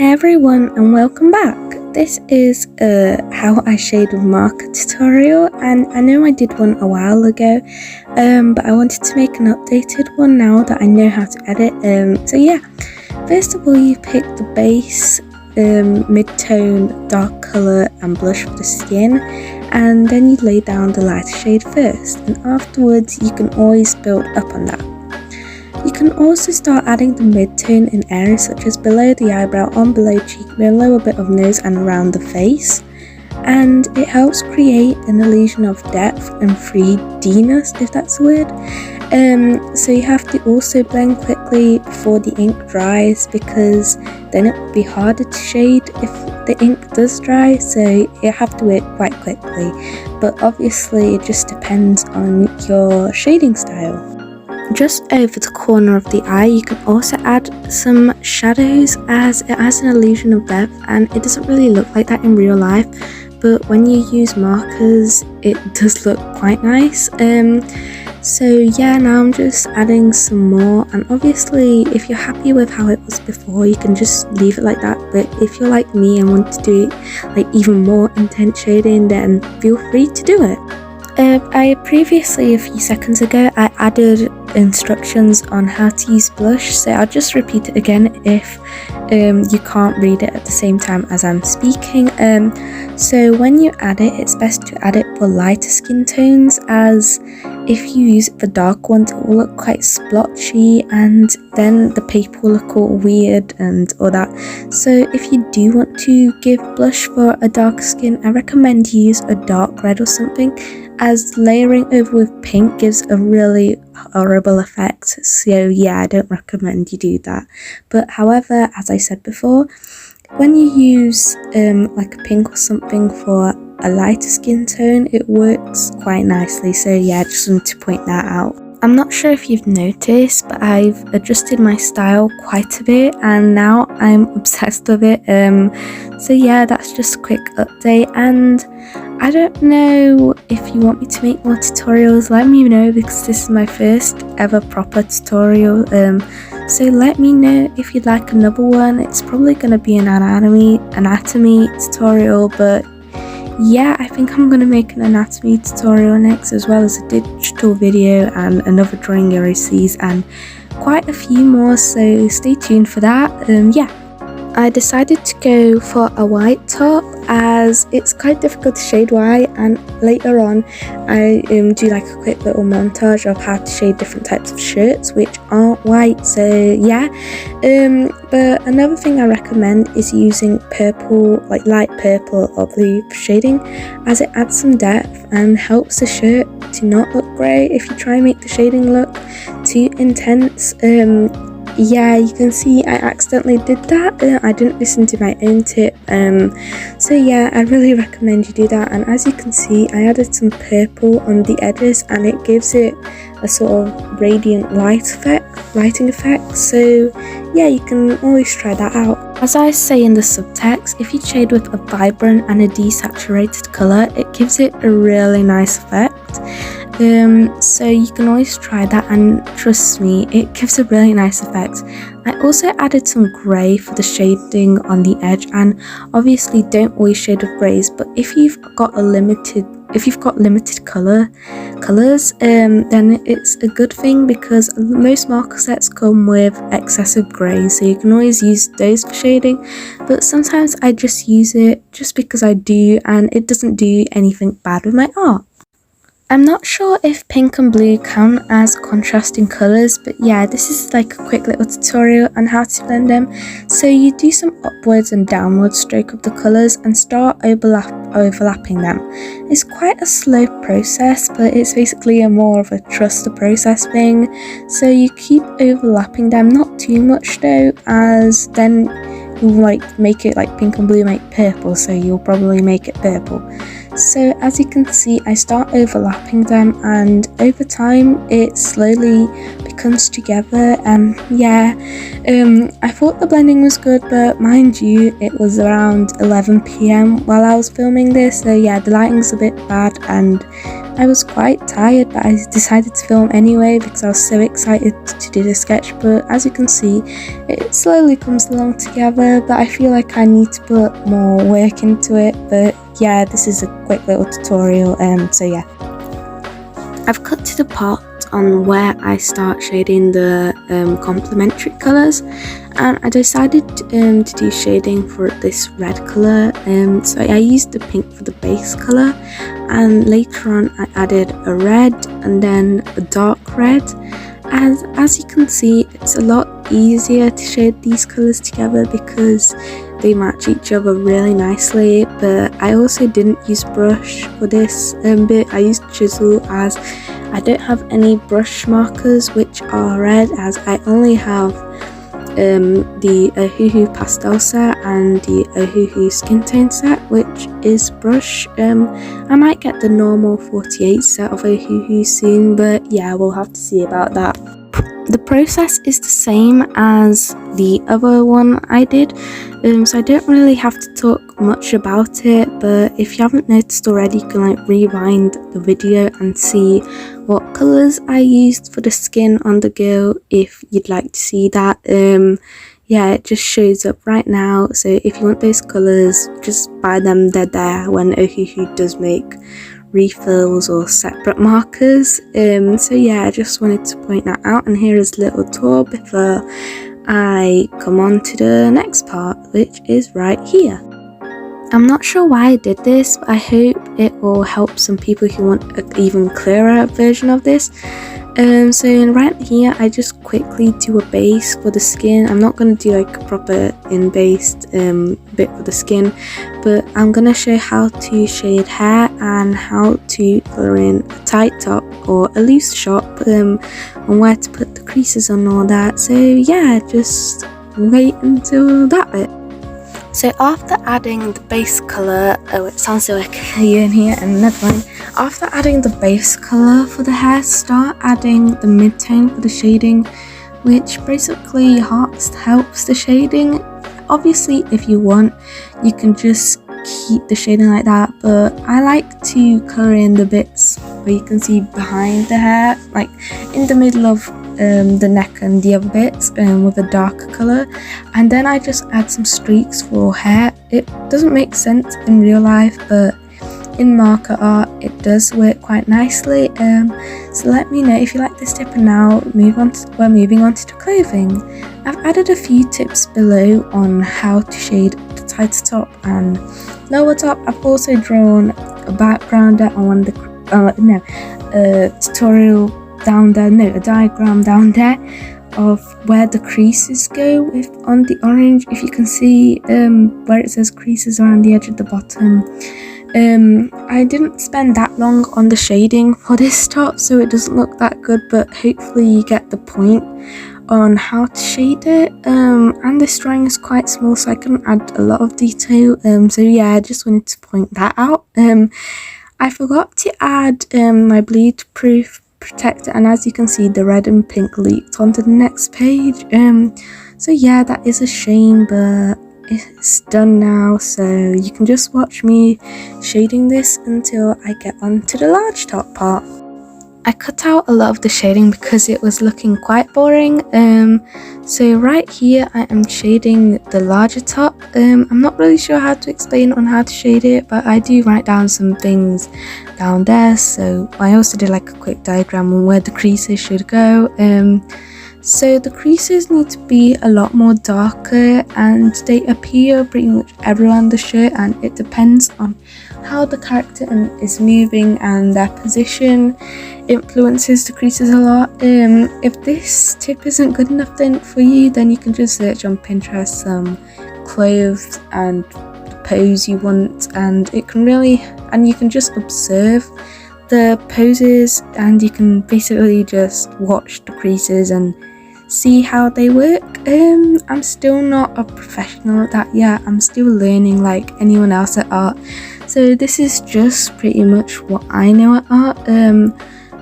Hey everyone, and welcome back. This is how I shade with marker tutorial, and I know I did one a while ago, but I wanted to make an updated one now that I know how to edit. So yeah, first of all you pick the base, mid-tone, dark colour and blush for the skin, and then you lay down the lighter shade first, and afterwards you can always build up on that. You can also start adding the mid-tone in areas such as below the eyebrow, on below cheekbone, lower bit of nose and around the face, and it helps create an illusion of depth and 3D-ness, if that's a word. So you have to also blend quickly before the ink dries, because then it will be harder to shade if the ink does dry, so you have to work quite quickly, but obviously it just depends on your shading style. Just over the corner of the eye you can also add some shadows, as it has an illusion of depth and it doesn't really look like that in real life, but when you use markers it does look quite nice. So yeah, now I'm just adding some more, and obviously if you're happy with how it was before you can just leave it like that, but if you're like me and want to do like even more intense shading, then feel free to do it. I previously, a few seconds ago, I added instructions on how to use blush, so I'll just repeat it again if you can't read it at the same time as I'm speaking. So when you add it, it's best to add it for lighter skin tones, as if you use it for dark ones it will look quite splotchy and then the paper will look all weird and all that. So if you do want to give blush for a dark skin, I recommend you use a dark red or something, as layering over with pink gives a really horrible effect. So yeah, I don't recommend you do that. But however, as I said before, when you use like a pink or something for a lighter skin tone, it works quite nicely. So yeah, I just wanted to point that out. I'm not sure if you've noticed, but I've adjusted my style quite a bit and now I'm obsessed with it. So yeah, that's just a quick update, and I don't know if you want me to make more tutorials. Let me know, because this is my first ever proper tutorial. So let me know if you'd like another one. It's probably going to be an anatomy tutorial, but yeah, I think I'm going to make an anatomy tutorial next, as well as a digital video and another drawing overseas and quite a few more, so stay tuned for that. Yeah, I decided to go for a white top, as it's quite difficult to shade white, and later on I do like a quick little montage of how to shade different types of shirts which aren't white. So yeah, but another thing I recommend is using purple, like light purple of the shading, as it adds some depth and helps the shirt to not look grey if you try and make the shading look too intense. Yeah, you can see I accidentally did that. I didn't listen to my own tip. So yeah, I really recommend you do that. And as you can see, I added some purple on the edges and it gives it a sort of radiant lighting effect. So yeah, you can always try that out. As I say in the subtext, if you shade with a vibrant and a desaturated colour, it gives it a really nice effect. So you can always try that, and trust me, it gives a really nice effect. I also added some grey for the shading on the edge, and obviously don't always shade with greys, but if you've got limited colours, then it's a good thing, because most marker sets come with excessive grey, so you can always use those for shading. But sometimes I just use it just because I do, and it doesn't do anything bad with my art. I'm not sure if pink and blue count as contrasting colours, but yeah, this is like a quick little tutorial on how to blend them. So you do some upwards and downwards stroke of the colours and start overlapping them. It's quite a slow process, but it's basically more of a trust the process thing. So you keep overlapping them, not too much though, as then you'll like make it like pink and blue make purple, so you'll probably make it purple. So as you can see, I start overlapping them, and over time it slowly becomes together. And yeah, I thought the blending was good, but mind you, it was around 11 PM while I was filming this, so yeah, the lighting's a bit bad and I was quite tired, but I decided to film anyway because I was so excited to do the sketchbook. As you can see, it slowly comes along together, but I feel like I need to put more work into it. But yeah, this is a quick little tutorial, so yeah. I've cut to the part on where I start shading the complementary colours, and I decided to do shading for this red colour, so I used the pink for the base colour, and later on I added a red and then a dark red. As you can see, it's a lot easier to shade these colours together because they match each other really nicely. But I also didn't use brush for this bit. I used chisel, as I don't have any brush markers which are red, as I only have the Ohuhu pastel set and the Ohuhu skin tone set, which is brush. I might get the normal 48 set of Ohuhu soon, but yeah, we'll have to see about that. The process is the same as the other one I did, so I don't really have to talk much about it, but if you haven't noticed already, you can like rewind the video and see what colours I used for the skin on the girl if you'd like to see that. Yeah, it just shows up right now, so if you want those colours, just buy them, they're there when Ohuhu does make refills or separate markers. So yeah, I just wanted to point that out, and here is a little tour before I come on to the next part, which is right here. I'm not sure why I did this, but I hope it will help some people who want an even clearer version of this. So right here I just quickly do a base for the skin. I'm not going to do like a proper in-based bit for the skin, but I'm going to show how to shade hair and how to colour in a tight top or a loose shop, and where to put the creases on all that. So yeah, just wait until that bit. So after adding the base colour, oh, it sounds so echoey in here, and never mind. After adding the base colour for the hair, start adding the mid-tone for the shading, which basically helps the shading. Obviously, if you want, you can just keep the shading like that, but I like to colour in the bits where you can see behind the hair, like in the middle of the neck and the other bits with a darker colour, and then I just add some streaks for hair. It doesn't make sense in real life, but in marker art it does work quite nicely. So let me know if you like this tip, and now we're moving on to the clothing. I've added a few tips below on how to shade the tighter top and lower top. I've also drawn a background on the tutorial down there, a diagram down there of where the creases go on the orange. If you can see where it says creases around the edge at the bottom. I didn't spend that long on the shading for this top, so it doesn't look that good, but hopefully you get the point on how to shade it. And this drawing is quite small, so I couldn't add a lot of detail, so yeah, I just wanted to point that out. I forgot to add my bleed proof protector, and as you can see, the red and pink leaked onto the next page. So yeah, that is a shame, but it's done now, so you can just watch me shading this until I get onto the large top part. I cut out a lot of the shading because it was looking quite boring. So right here I am shading the larger top. I'm not really sure how to explain on how to shade it, but I do write down some things down there. So I also did like a quick diagram on where the creases should go. So the creases need to be a lot more darker, and they appear pretty much everywhere on the shirt, and it depends on how the character is moving, and their position influences the creases a lot. If this tip isn't good enough then for you, then you can just search on Pinterest some clothes and the pose you want, and you can just observe the poses, and you can basically just watch the creases and see how they work. I'm still not a professional at that yet. I'm still learning like anyone else at art, so this is just pretty much what I know at art.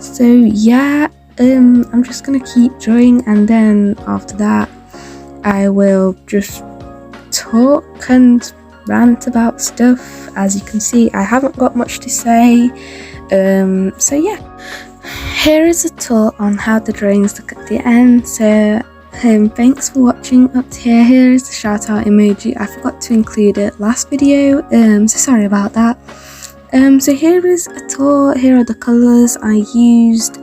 So yeah, I'm just gonna keep drawing, and then after that I will just talk and rant about stuff. As you can see, I haven't got much to say. So yeah, here is a tour on how the drawings look at the end. So thanks for watching up to here. Here is the shout out emoji. I forgot to include it last video, so sorry about that. So here is a tour. Here are the colors I used.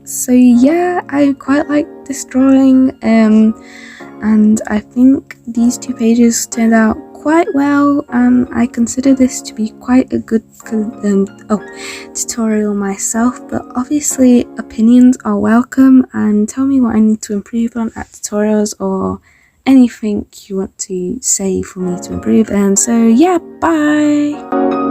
So yeah, I quite like this drawing, and I think these 2 pages turned out quite well, and I consider this to be quite a good tutorial myself. But obviously opinions are welcome, and tell me what I need to improve on at tutorials, or anything you want to say for me to improve. So yeah, bye.